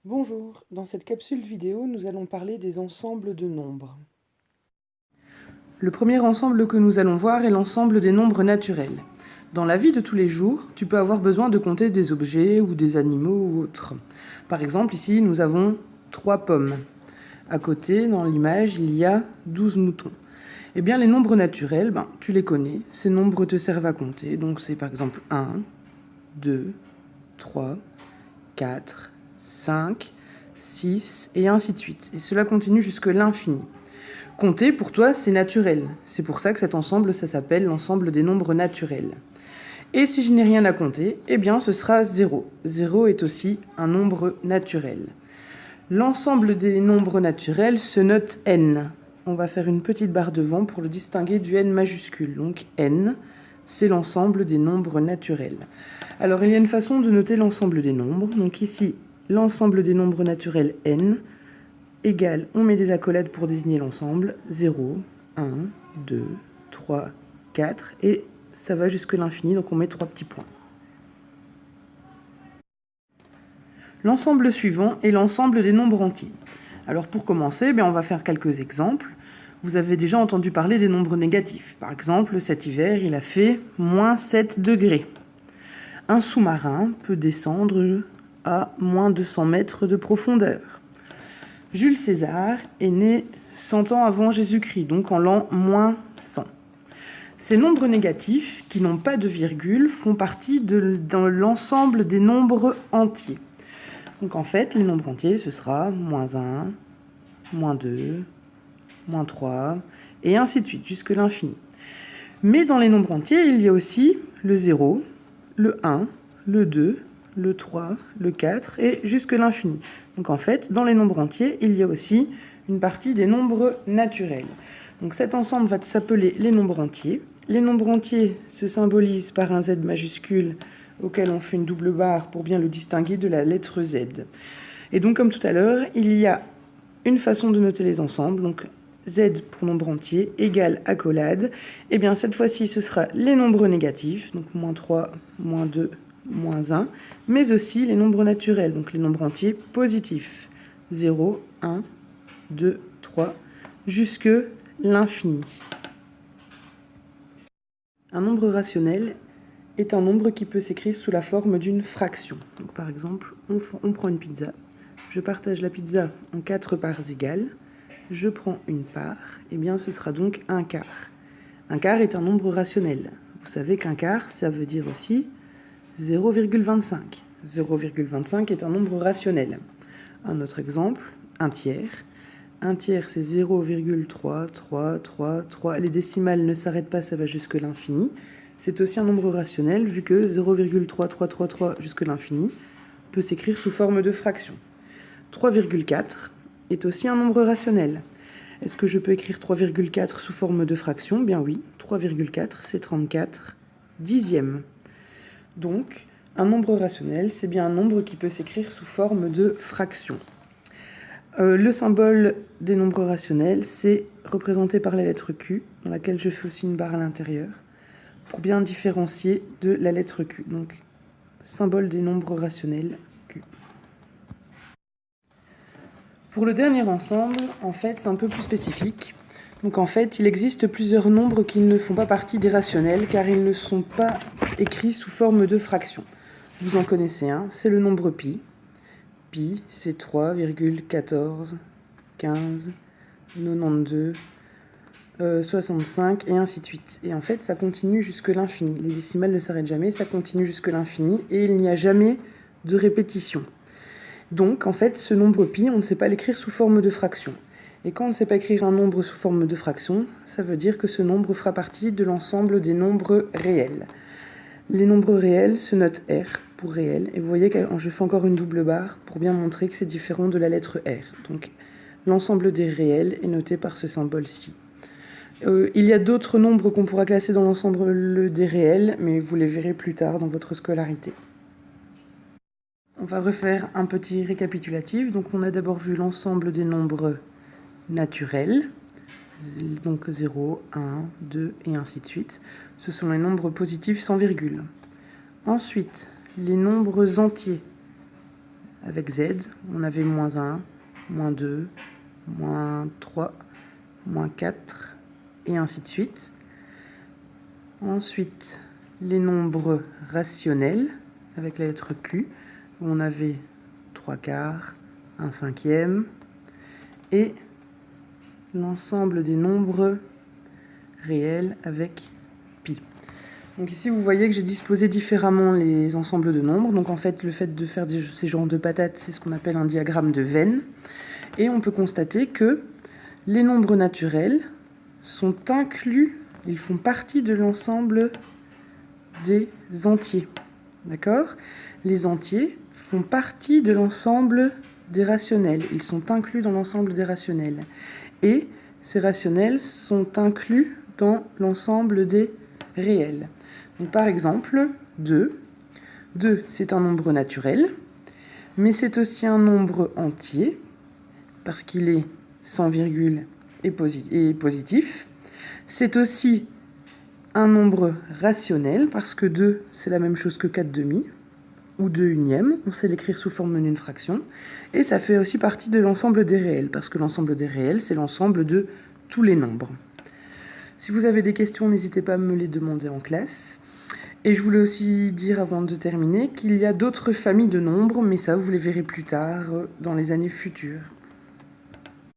Bonjour, dans cette capsule vidéo, nous allons parler des ensembles de nombres. Le premier ensemble que nous allons voir est l'ensemble des nombres naturels. Dans la vie de tous les jours, tu peux avoir besoin de compter des objets ou des animaux ou autres. Par exemple, ici, nous avons 3 pommes. À côté, dans l'image, il y a 12 moutons. Eh bien, les nombres naturels, tu les connais. Ces nombres te servent à compter. Donc, c'est par exemple 1, 2, 3, 4, 5, 6, et ainsi de suite. Et cela continue jusque l'infini. Compter, pour toi, c'est naturel. C'est pour ça que cet ensemble, ça s'appelle l'ensemble des nombres naturels. Et si je n'ai rien à compter, eh bien ce sera 0. 0 est aussi un nombre naturel. L'ensemble des nombres naturels se note n. On va faire une petite barre devant pour le distinguer du n majuscule. Donc n, c'est l'ensemble des nombres naturels. Alors il y a une façon de noter l'ensemble des nombres. Donc ici, l'ensemble des nombres naturels n égale, on met des accolades pour désigner l'ensemble, 0, 1, 2, 3, 4, et ça va jusque l'infini, donc on met 3 petits points. L'ensemble suivant est l'ensemble des nombres entiers. Alors pour commencer, on va faire quelques exemples. Vous avez déjà entendu parler des nombres négatifs. Par exemple, cet hiver, il a fait moins 7 degrés. Un sous-marin peut descendre à moins 200 mètres de profondeur. Jules César est né 100 ans avant Jésus-Christ, donc en l'an moins 100. Ces nombres négatifs, qui n'ont pas de virgule, font partie de l'ensemble des nombres entiers. Donc en fait, les nombres entiers, ce sera moins 1, moins 2, moins 3, et ainsi de suite, jusque l'infini. Mais dans les nombres entiers, il y a aussi le 0, le 1, le 2, le 3, le 4, et jusque l'infini. Donc en fait, dans les nombres entiers, il y a aussi une partie des nombres naturels. Donc cet ensemble va s'appeler les nombres entiers. Les nombres entiers se symbolisent par un Z majuscule auquel on fait une double barre pour bien le distinguer de la lettre Z. Et donc comme tout à l'heure, il y a une façon de noter les ensembles, donc Z pour nombre entier égale accolade. Et bien cette fois-ci, ce sera les nombres négatifs, donc moins 3, moins 2, moins 1, mais aussi les nombres naturels, donc les nombres entiers positifs, 0, 1, 2, 3, jusque l'infini. Un nombre rationnel est un nombre qui peut s'écrire sous la forme d'une fraction. Donc, par exemple, on prend une pizza, je partage la pizza en 4 parts égales, je prends une part, et bien ce sera donc un quart. Un quart est un nombre rationnel. Vous savez qu'un quart, ça veut dire aussi 0,25. 0,25 est un nombre rationnel. Un autre exemple, un tiers. Un tiers, c'est 0,33333. Les décimales ne s'arrêtent pas, ça va jusque l'infini. C'est aussi un nombre rationnel, vu que 0,3333 jusque l'infini peut s'écrire sous forme de fraction. 3,4 est aussi un nombre rationnel. Est-ce que je peux écrire 3,4 sous forme de fraction? Bien oui, 3,4, c'est 34 dixièmes. Donc, un nombre rationnel, c'est bien un nombre qui peut s'écrire sous forme de fraction. Le symbole des nombres rationnels, c'est représenté par la lettre Q, dans laquelle je fais aussi une barre à l'intérieur, pour bien différencier de la lettre Q. Donc, symbole des nombres rationnels, Q. Pour le dernier ensemble, en fait, c'est un peu plus spécifique. Donc en fait, il existe plusieurs nombres qui ne font pas partie des rationnels, car ils ne sont pas écrits sous forme de fraction. Vous en connaissez un, c'est le nombre pi. Pi, c'est 3,14, 15, 92, 65, et ainsi de suite. Et en fait, ça continue jusque l'infini. Les décimales ne s'arrêtent jamais, ça continue jusque l'infini, et il n'y a jamais de répétition. Donc, en fait, ce nombre pi, on ne sait pas l'écrire sous forme de fraction. Et quand on ne sait pas écrire un nombre sous forme de fraction, ça veut dire que ce nombre fera partie de l'ensemble des nombres réels. Les nombres réels se notent R pour réel. Et vous voyez que je fais encore une double barre pour bien montrer que c'est différent de la lettre R. Donc, l'ensemble des réels est noté par ce symbole-ci. Il y a d'autres nombres qu'on pourra classer dans l'ensemble des réels, mais vous les verrez plus tard dans votre scolarité. On va refaire un petit récapitulatif. Donc on a d'abord vu l'ensemble des nombres naturels, donc 0, 1, 2 et ainsi de suite. Ce sont les nombres positifs sans virgule. Ensuite, les nombres entiers. avec z, on avait moins 1, moins 2, moins 3, moins 4, et ainsi de suite. Ensuite, les nombres rationnels, avec la lettre Q, où on avait 3/4, 1/5, et l'ensemble des nombres réels avec pi. Donc ici, vous voyez que j'ai disposé différemment les ensembles de nombres. Donc en fait, le fait de faire ces genres de patates, c'est ce qu'on appelle un diagramme de Venn. Et on peut constater que les nombres naturels sont inclus, ils font partie de l'ensemble des entiers. D'accord ? Les entiers font partie de l'ensemble des rationnels. Ils sont inclus dans l'ensemble des rationnels. Et ces rationnels sont inclus dans l'ensemble des réels. Donc, par exemple, 2. 2, c'est un nombre naturel, mais c'est aussi un nombre entier, parce qu'il est sans virgule et positif. C'est aussi un nombre rationnel, parce que 2, c'est la même chose que 4/2, ou 2/1, on sait l'écrire sous forme d'une fraction, et ça fait aussi partie de l'ensemble des réels, parce que l'ensemble des réels, c'est l'ensemble de tous les nombres. Si vous avez des questions, n'hésitez pas à me les demander en classe. Et je voulais aussi dire, avant de terminer, qu'il y a d'autres familles de nombres, mais ça, vous les verrez plus tard, dans les années futures.